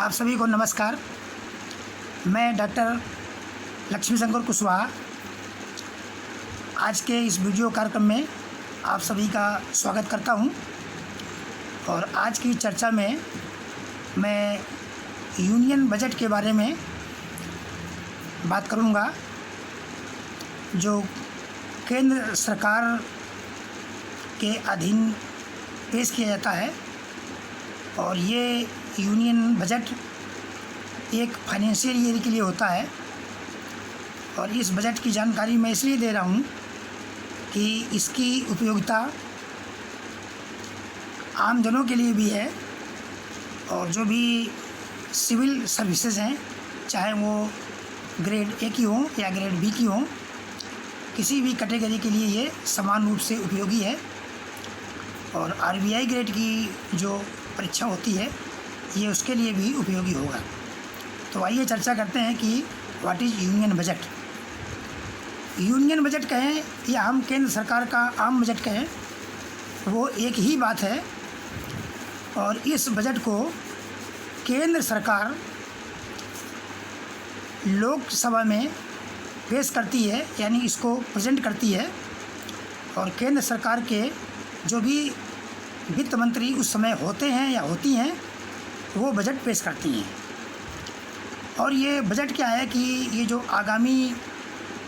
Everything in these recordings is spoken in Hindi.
आप सभी को नमस्कार। मैं डॉक्टर लक्ष्मी शंकर कुशवाहा आज के इस वीडियो कार्यक्रम में आप सभी का स्वागत करता हूं। और आज की चर्चा में मैं यूनियन बजट के बारे में बात करूंगा, जो केंद्र सरकार के अधीन पेश किया जाता है। और ये यूनियन बजट एक फाइनेंशियल ईयर के लिए होता है। और इस बजट की जानकारी मैं इसलिए दे रहा हूँ कि इसकी उपयोगिता आम जनों के लिए भी है, और जो भी सिविल सर्विसेज हैं, चाहे वो ग्रेड ए की हो या ग्रेड बी की हो, किसी भी कैटेगरी के लिए ये समान रूप से उपयोगी है। और आरबीआई ग्रेड की जो परीक्षा होती है, ये उसके लिए भी उपयोगी होगा। तो आइए चर्चा करते हैं कि what is union budget. Union budget कहें या हम केंद्र सरकार का आम बजट कहें, वो एक ही बात है। और इस बजट को केंद्र सरकार लोकसभा में पेश करती है, यानी इसको प्रेजेंट करती है। और केंद्र सरकार के जो भी वित्त मंत्री उस समय होते हैं या होती हैं, वो बजट पेश करती हैं। और ये बजट क्या है कि ये जो आगामी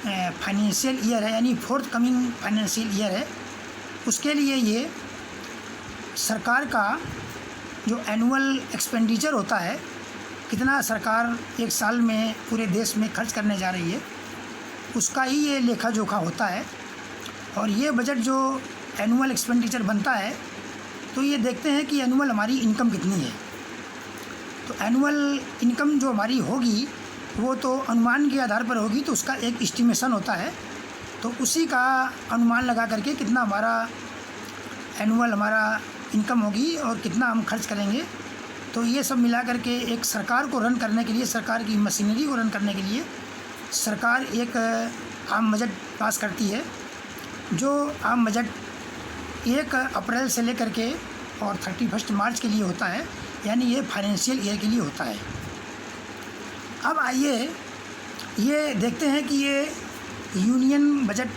फाइनेंशियल ईयर है, यानी फोर्थ कमिंग फाइनेंशियल ईयर है, उसके लिए ये सरकार का जो एनुअल एक्सपेंडिचर होता है, कितना सरकार एक साल में पूरे देश में खर्च करने जा रही है, उसका ही ये लेखा जोखा होता है। और ये बजट जो एनुअल एक्सपेंडिचर बनता है, तो ये देखते हैं कि एनुअल हमारी इनकम कितनी है। तो एनुअल इनकम जो हमारी होगी, वो तो अनुमान के आधार पर होगी, तो उसका एक एस्टिमेशन होता है। तो उसी का अनुमान लगा करके कितना हमारा एनुअल हमारा इनकम होगी और कितना हम खर्च करेंगे। तो ये सब मिला करके एक सरकार को रन करने के लिए, सरकार की मशीनरी को रन करने के लिए सरकार एक आम बजट पास करती है। जो आम बजट 1 अप्रैल से लेकर के और 31 मार्च के लिए होता है, यानी ये फाइनेंशियल ईयर के लिए होता है। अब आइए ये देखते हैं कि ये यूनियन बजट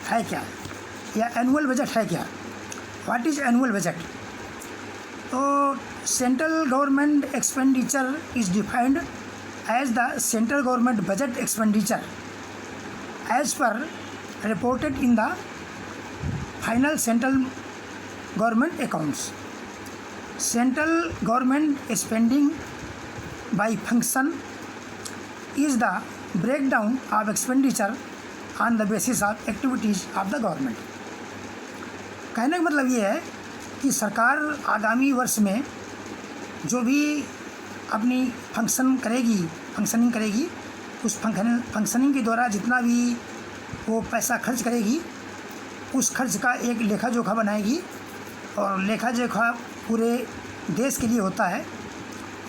है क्या, या एनुअल बजट है क्या। What is annual budget? तो central government expenditure is defined as the central government budget expenditure as per reported in the final central government accounts. Central government spending by function is the breakdown of expenditure on the basis of activities of the government। कहने का मतलब ये है कि सरकार आगामी वर्ष में जो भी अपनी फंक्शनिंग करेगी, उस फंक्शनिंग के द्वारा जितना भी वो पैसा खर्च करेगी, उस खर्च का एक लेखा जोखा बनाएगी। और लेखा जोखा पूरे देश के लिए होता है।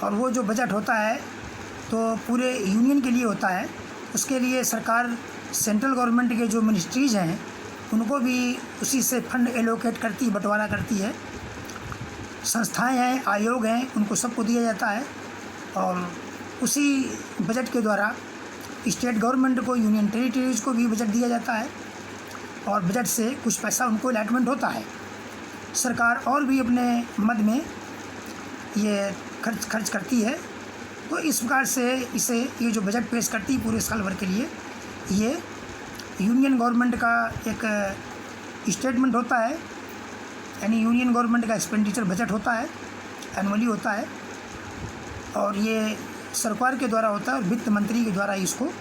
और वो जो बजट होता है तो पूरे यूनियन के लिए होता है। उसके लिए सरकार सेंट्रल गवर्नमेंट के जो मिनिस्ट्रीज़ हैं, उनको भी उसी से फंड एलोकेट करती, बंटवारा करती है। संस्थाएं हैं, आयोग हैं, उनको सबको दिया जाता है। और उसी बजट के द्वारा स्टेट गवर्नमेंट को, यूनियन टेरिटरीज़ को भी बजट दिया जाता है। और बजट से कुछ पैसा उनको अलॉटमेंट होता है। सरकार और भी अपने मद में ये खर्च करती है। तो इस प्रकार से ये जो बजट पेश करती है पूरे साल भर के लिए, ये यूनियन गवर्नमेंट का एक स्टेटमेंट होता है, यानी यूनियन गवर्नमेंट का एक्सपेंडिचर बजट होता है, एनुअली होता है। और ये सरकार के द्वारा होता है और वित्त मंत्री के द्वारा इसको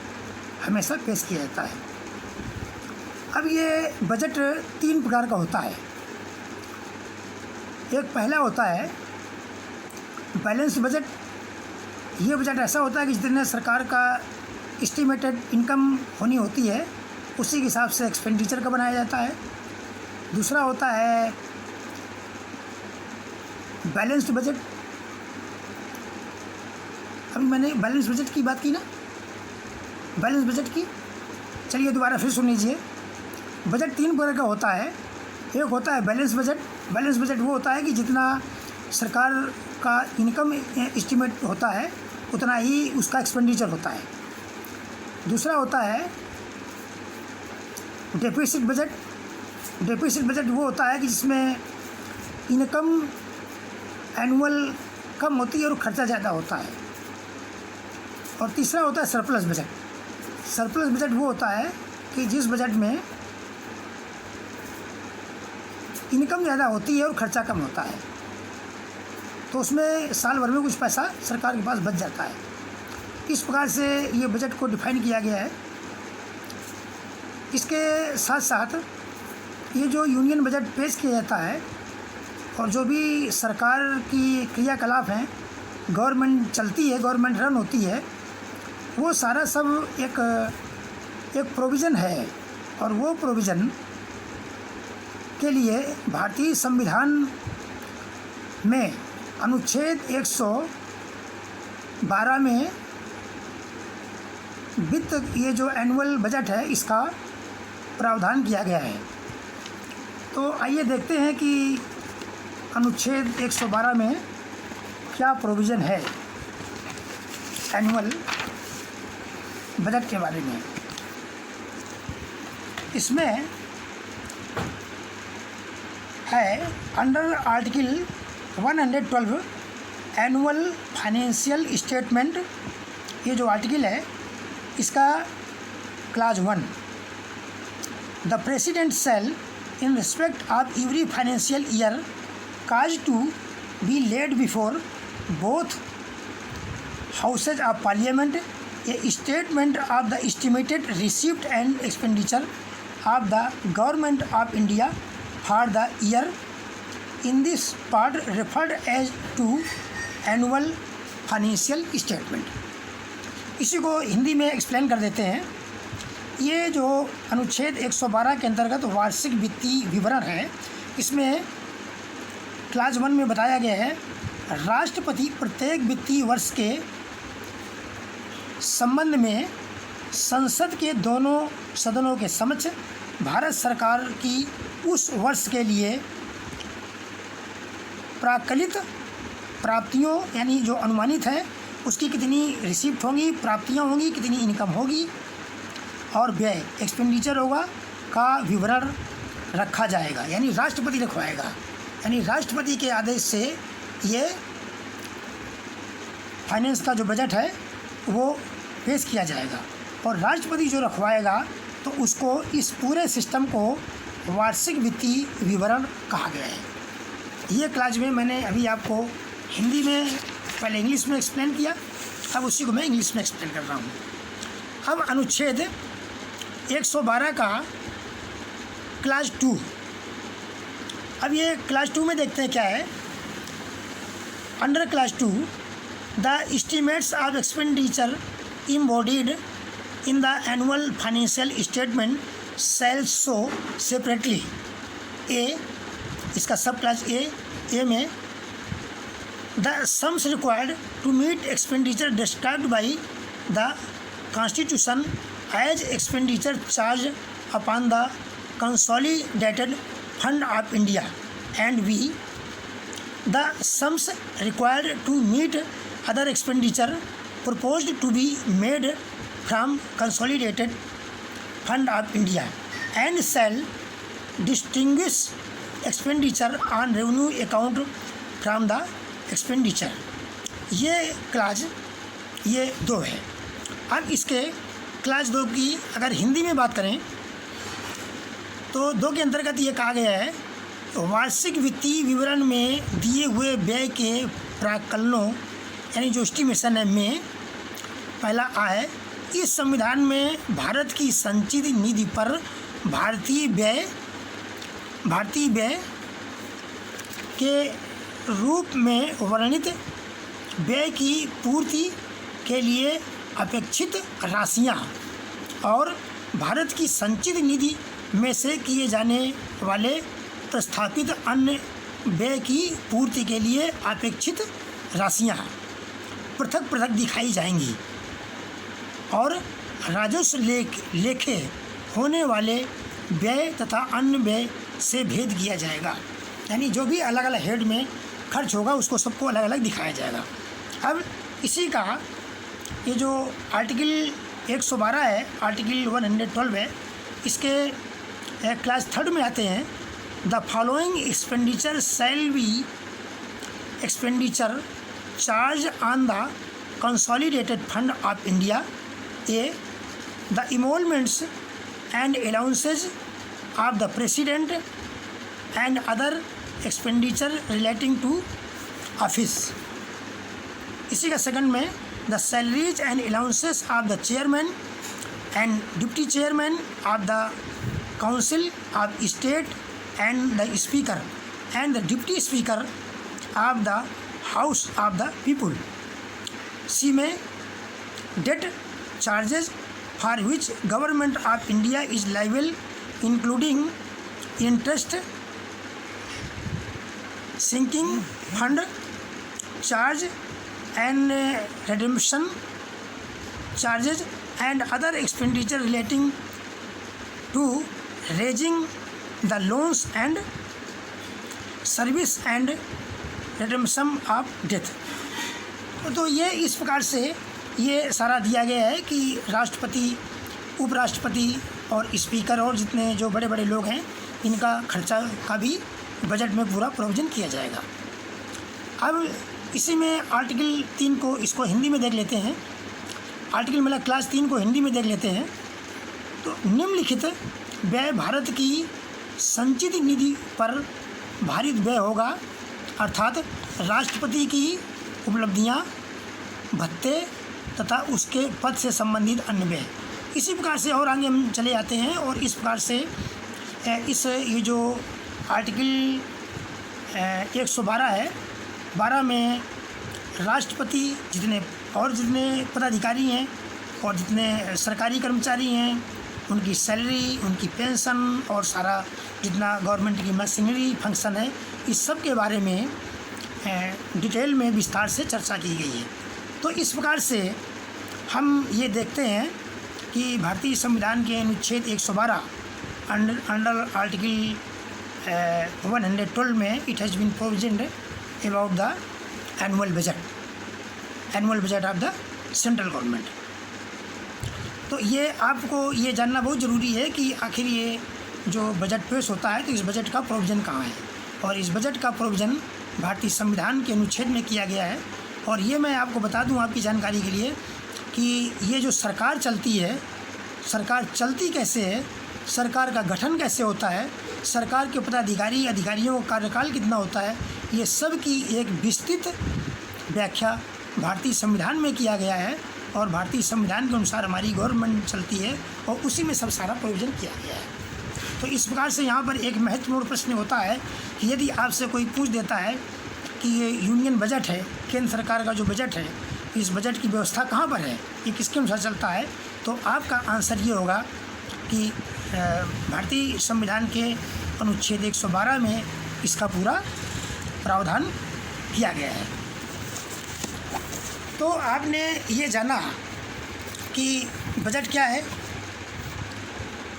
हमेशा पेश किया जाता है। अब ये बजट 3 प्रकार का होता है। एक पहला होता है बैलेंस बजट। ये बजट ऐसा होता है कि जितने सरकार का एस्टिमेटेड इनकम होनी होती है, उसी के हिसाब से एक्सपेंडिचर का बनाया जाता है। दूसरा होता है बैलेंस्ड बजट। अभी मैंने बैलेंस बजट की बात की ना, बैलेंस बजट की। चलिए दोबारा फिर सुन लीजिए। बजट 3 प्रकार का होता है। एक होता है बैलेंस बजट। बैलेंस बजट वो होता है कि जितना सरकार का इनकम एस्टिमेट होता है उतना ही उसका एक्सपेंडिचर होता है। दूसरा होता है डेफिसिट बजट। डेफिसिट बजट वो होता है कि जिसमें इनकम एनुअल कम होती है और खर्चा ज़्यादा होता है। और तीसरा होता है सरप्लस बजट। सरप्लस बजट वो होता है कि जिस बजट में इनकम ज़्यादा होती है और खर्चा कम होता है, तो उसमें साल भर में कुछ पैसा सरकार के पास बच जाता है। इस प्रकार से ये बजट को डिफाइन किया गया है। इसके साथ साथ ये जो यूनियन बजट पेश किया जाता है और जो भी सरकार की क्रियाकलाप हैं, गवर्नमेंट चलती है, गवर्नमेंट रन होती है, वो सारा सब एक प्रोविज़न है। और वो प्रोविज़न के लिए भारतीय संविधान में अनुच्छेद 112 में वित्त ये जो एनुअल बजट है इसका प्रावधान किया गया है। तो आइए देखते हैं कि अनुच्छेद 112 में क्या प्रोविज़न है एनुअल बजट के बारे में। इसमें है under article 112 annual financial statement. ये जो आर्टिकल है इसका class 1, the president shell in respect of every financial year cause to be laid before both houses of parliament a statement of the estimated receipt and expenditure of the government of India for the year in this part referred as to annual financial statement। इसी को हिंदी में एक्सप्लेन कर देते हैं। ये जो अनुच्छेद 112 के अंतर्गत वार्षिक वित्तीय विवरण है, इसमें क्लास 1 में बताया गया है राष्ट्रपति प्रत्येक वित्तीय वर्ष के संबंध में संसद के दोनों सदनों के समक्ष भारत सरकार की उस वर्ष के लिए प्राकलित प्राप्तियों यानी जो अनुमानित है उसकी कितनी रिसीप्ट होंगी, प्राप्तियाँ होंगी, कितनी इनकम होगी और व्यय एक्सपेंडिचर होगा का विवरण रखा जाएगा। यानी राष्ट्रपति रखवाएगा। यानी राष्ट्रपति के आदेश से ये फाइनेंस का जो बजट है वो पेश किया जाएगा और राष्ट्रपति जो रखवाएगा तो उसको इस पूरे सिस्टम को वार्षिक वित्तीय विवरण कहा गया है। ये क्लास में मैंने अभी आपको हिंदी में पहले इंग्लिश में एक्सप्लेन किया, अब उसी को मैं इंग्लिश में एक्सप्लेन कर रहा हूँ। अब अनुच्छेद 112 का क्लास 2। अब ये क्लास 2 में देखते हैं क्या है। Under class 2 the estimates of expenditure embodied in the annual financial statement shall show separately A, इसका सब क्लास ए में the sums required to meet expenditure described by the Constitution as expenditure charged upon the consolidated fund of India, and B, the sums required to meet other expenditure proposed to be made from consolidated fund of India, and shall distinguish expenditure on revenue account from the expenditure। ये क्लास ये 2 है। अब इसके क्लास 2 की अगर हिंदी में बात करें तो 2 के अंतर्गत ये कहा गया है वार्षिक वित्तीय विवरण में दिए हुए व्यय के प्राकलनों यानी जो एस्टिमेशन है में पहला आ है इस संविधान में भारत की संचित निधि पर भारतीय व्यय के रूप में वर्णित व्यय की पूर्ति के लिए अपेक्षित राशियां और भारत की संचित निधि में से किए जाने वाले प्रस्तावित अन्य व्यय की पूर्ति के लिए अपेक्षित राशियां पृथक पृथक दिखाई जाएंगी और राजस्व लेखे होने वाले व्यय तथा अन्य व्यय से भेद किया जाएगा। यानी जो भी अलग अलग हेड में खर्च होगा उसको सबको अलग अलग दिखाया जाएगा। अब इसी का ये जो आर्टिकल 112 है, आर्टिकल 112 है, इसके क्लास 3 में आते हैं, the following expenditure shall be expenditure charged on the consolidated fund of India. A, the emoluments and allowances of the president and other expenditure relating to office. इसी का सेकंड में, the salaries and allowances of the chairman and deputy chairman of the council of state and the speaker and the deputy speaker of the house of the people. C में, debt charges for which government of India is liable including interest, sinking fund charge and redemption charges and other expenditure relating to raising the loans and service and redemption of debt। तो ये इस प्रकार से ये सारा दिया गया है कि राष्ट्रपति, उपराष्ट्रपति और स्पीकर और जितने जो बड़े बड़े लोग हैं इनका खर्चा का भी बजट में पूरा प्रोविज़न किया जाएगा। अब इसी में आर्टिकल 3 को इसको हिंदी में देख लेते हैं। आर्टिकल मतलब क्लास 3 को हिंदी में देख लेते हैं। तो निम्नलिखित व्यय भारत की संचित निधि पर भारित व्यय होगा, अर्थात राष्ट्रपति की उपलब्धियां, भत्ते तथा उसके पद से संबंधित अन्य व्यय। इसी प्रकार से और आगे हम चले जाते हैं और इस प्रकार से ये जो आर्टिकल 112 है, 12 में राष्ट्रपति जितने पदाधिकारी हैं और जितने सरकारी कर्मचारी हैं उनकी सैलरी, उनकी पेंशन और सारा जितना गवर्नमेंट की मशीनरी फंक्शन है, इस सब के बारे में डिटेल में विस्तार से चर्चा की गई है। तो इस प्रकार से हम ये देखते हैं कि भारतीय संविधान के अनुच्छेद 112 अंडर आर्टिकल 112 में it has been provisioned about the annual budget of the central government. तो ये आपको ये जानना बहुत ज़रूरी है कि आखिर ये जो बजट पेश होता है तो इस बजट का प्रोविज़न कहाँ है, और इस बजट का प्रोविज़न भारतीय संविधान के अनुच्छेद में किया गया है। और ये मैं आपको बता दूं आपकी जानकारी के लिए कि ये जो सरकार चलती है, सरकार चलती कैसे है, सरकार का गठन कैसे होता है, सरकार के अधिकारियों का कार्यकाल कितना होता है, ये सब की एक विस्तृत व्याख्या भारतीय संविधान में किया गया है। और भारतीय संविधान के अनुसार हमारी गवर्नमेंट चलती है और उसी में सब सारा प्रोविज़न किया गया है। तो इस प्रकार से यहाँ पर एक महत्वपूर्ण प्रश्न होता है कि यदि आपसे कोई पूछ देता है कि ये यूनियन बजट है, केंद्र सरकार का जो बजट है, इस बजट की व्यवस्था कहाँ पर है, ये किसके अनुसार चलता है, तो आपका आंसर ये होगा कि भारतीय संविधान के अनुच्छेद 112 में इसका पूरा प्रावधान किया गया है। तो आपने ये जाना कि बजट क्या है,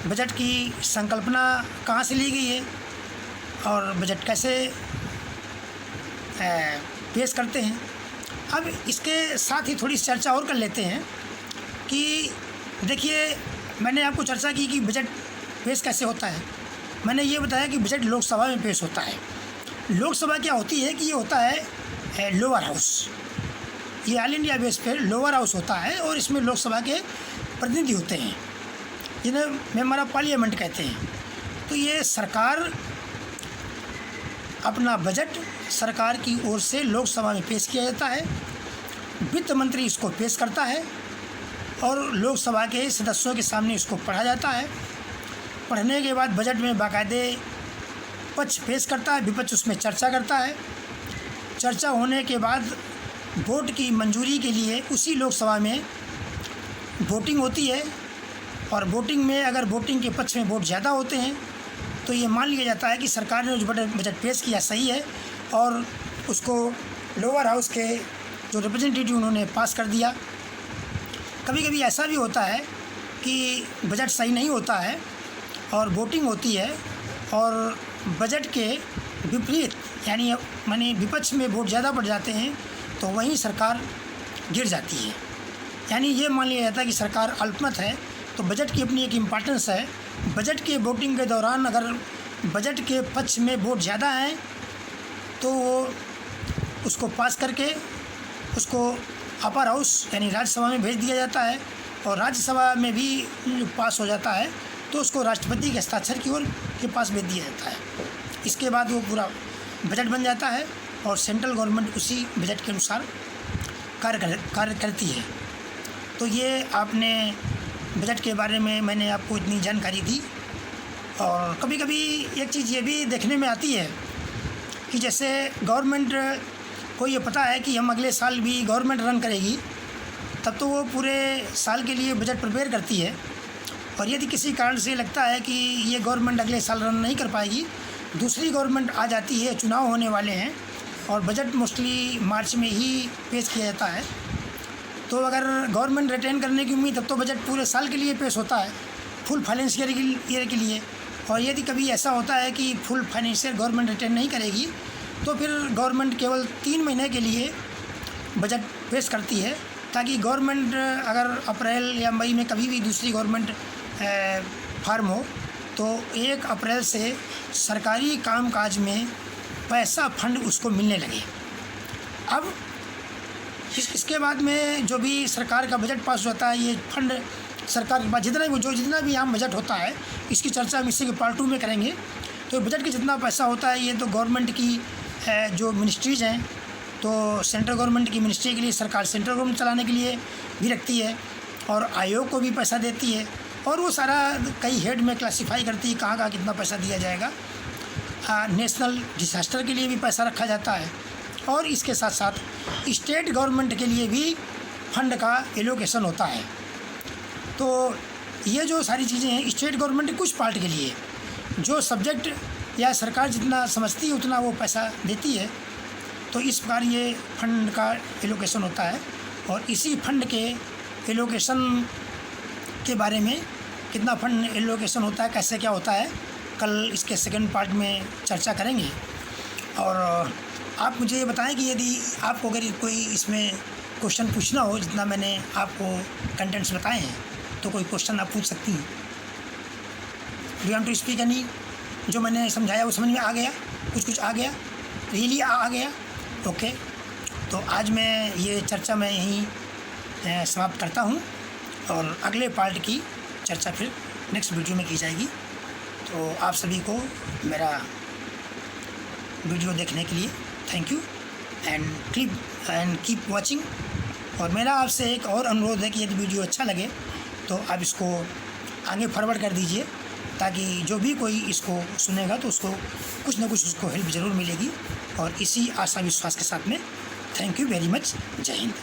बजट की संकल्पना कहाँ से ली गई है और बजट कैसे पेश करते हैं। अब इसके साथ ही थोड़ी चर्चा और कर लेते हैं कि देखिए, मैंने आपको चर्चा की कि बजट पेश कैसे होता है। मैंने ये बताया कि बजट लोकसभा में पेश होता है। लोकसभा क्या होती है कि ये होता है लोअर हाउस, ये ऑल इंडिया बेस पर लोअर हाउस होता है और इसमें लोकसभा के प्रतिनिधि होते हैं, जिन्हें मेंबर ऑफ पार्लियामेंट कहते हैं। तो ये सरकार अपना बजट सरकार की ओर से लोकसभा में पेश किया जाता है, वित्त मंत्री इसको पेश करता है और लोकसभा के सदस्यों के सामने इसको पढ़ा जाता है। पढ़ने के बाद बजट में बाकायदे पक्ष पेश करता है, विपक्ष उसमें चर्चा करता है। चर्चा होने के बाद वोट की मंजूरी के लिए उसी लोकसभा में वोटिंग होती है और वोटिंग में अगर वोटिंग के पक्ष में वोट ज़्यादा होते हैं तो ये मान लिया जाता है कि सरकार ने जो बजट पेश किया सही है और उसको लोअर हाउस के जो रिप्रेजेंटेटिव उन्होंने पास कर दिया। कभी कभी ऐसा भी होता है कि बजट सही नहीं होता है और वोटिंग होती है और बजट के विपरीत यानी माने विपक्ष में वोट ज़्यादा बढ़ जाते हैं तो वहीं सरकार गिर जाती है। यानी ये मान लिया जाता है कि सरकार अल्पमत है, तो बजट की अपनी एक इम्पोर्टेंस है। बजट के वोटिंग के दौरान अगर बजट के पक्ष में वोट ज़्यादा हैं तो उसको पास करके उसको अपर हाउस यानी राज्यसभा में भेज दिया जाता है, और राज्यसभा में भी पास हो जाता है तो उसको राष्ट्रपति के हस्ताक्षर की ओर के पास भेज दिया जाता है। इसके बाद वो पूरा बजट बन जाता है और सेंट्रल गवर्नमेंट उसी बजट के अनुसार कार्य करती है। तो ये आपने बजट के बारे में मैंने आपको इतनी जानकारी दी। और कभी कभी एक चीज़ ये भी देखने में आती है कि जैसे गवर्नमेंट को ये पता है कि हम अगले साल भी गवर्नमेंट रन करेगी, तब तो वो पूरे साल के लिए बजट प्रिपेयर करती है। और यदि किसी कारण से लगता है कि ये गवर्नमेंट अगले साल रन नहीं कर पाएगी, दूसरी गवर्नमेंट आ जाती है, चुनाव होने वाले हैं और बजट मोस्टली मार्च में ही पेश किया जाता है। तो अगर गवर्नमेंट रिटेन करने की उम्मीद, तब तो बजट पूरे साल के लिए पेश होता है, फुल फाइनेंशियल ईयर के लिए। और यदि कभी ऐसा होता है कि फुल फाइनेंशियल गवर्नमेंट रिटेन नहीं करेगी, तो फिर गवर्नमेंट केवल 3 महीने के लिए बजट पेश करती है, ताकि गवर्नमेंट अगर अप्रैल या मई में कभी भी दूसरी गवर्नमेंट फॉर्म हो तो 1 अप्रैल से सरकारी कामकाज में पैसा फंड उसको मिलने लगे। अब इसके बाद में जो भी सरकार का बजट पास होता है, ये फंड सरकार के पास जितना भी आम बजट होता है, इसकी चर्चा हम इसी के पार्ट 2 में करेंगे। तो बजट के जितना पैसा होता है ये तो गवर्नमेंट की जो मिनिस्ट्रीज़ हैं, तो सेंट्रल गवर्नमेंट की मिनिस्ट्री के लिए सरकार सेंट्रल गवर्नमेंट चलाने के लिए भी रखती है, और आयोग को भी पैसा देती है, और वो सारा कई हेड में क्लासीफाई करती है कहाँ कितना पैसा दिया जाएगा। नेशनल डिसास्टर के लिए भी पैसा रखा जाता है, और इसके साथ साथ स्टेट गवर्नमेंट के लिए भी फंड का एलोकेशन होता है। तो ये जो सारी चीज़ें हैं, स्टेट गवर्नमेंट कुछ पार्ट के लिए जो सब्जेक्ट या सरकार जितना समझती है उतना वो पैसा देती है। तो इस प्रकार ये फंड का एलोकेशन होता है, और इसी फंड के एलोकेशन के बारे में कितना फंड एलोकेशन होता है, कैसे क्या होता है, कल इसके सेकंड पार्ट में चर्चा करेंगे। और आप मुझे ये बताएं कि यदि आपको अगर कोई इसमें क्वेश्चन पूछना हो, जितना मैंने आपको कंटेंट्स बताए हैं, तो कोई क्वेश्चन आप पूछ सकती हैं। Do you want to speak any? जो मैंने समझाया वो समझ में आ गया? कुछ आ गया? रियली आ गया? ओके। तो आज मैं ये चर्चा मैं यहीं समाप्त करता हूँ, और अगले पार्ट की चर्चा फिर नेक्स्ट वीडियो में की जाएगी। तो आप सभी को मेरा वीडियो देखने के लिए thank you and keep watching. और मेरा आपसे एक और अनुरोध है कि यदि वीडियो अच्छा लगे तो आप इसको आगे फॉरवर्ड कर दीजिए, ताकि जो भी कोई इसको सुनेगा तो उसको कुछ ना कुछ उसको हेल्प ज़रूर मिलेगी। और इसी आशा विश्वास के साथ में थैंक यू वेरी मच। जय हिंद।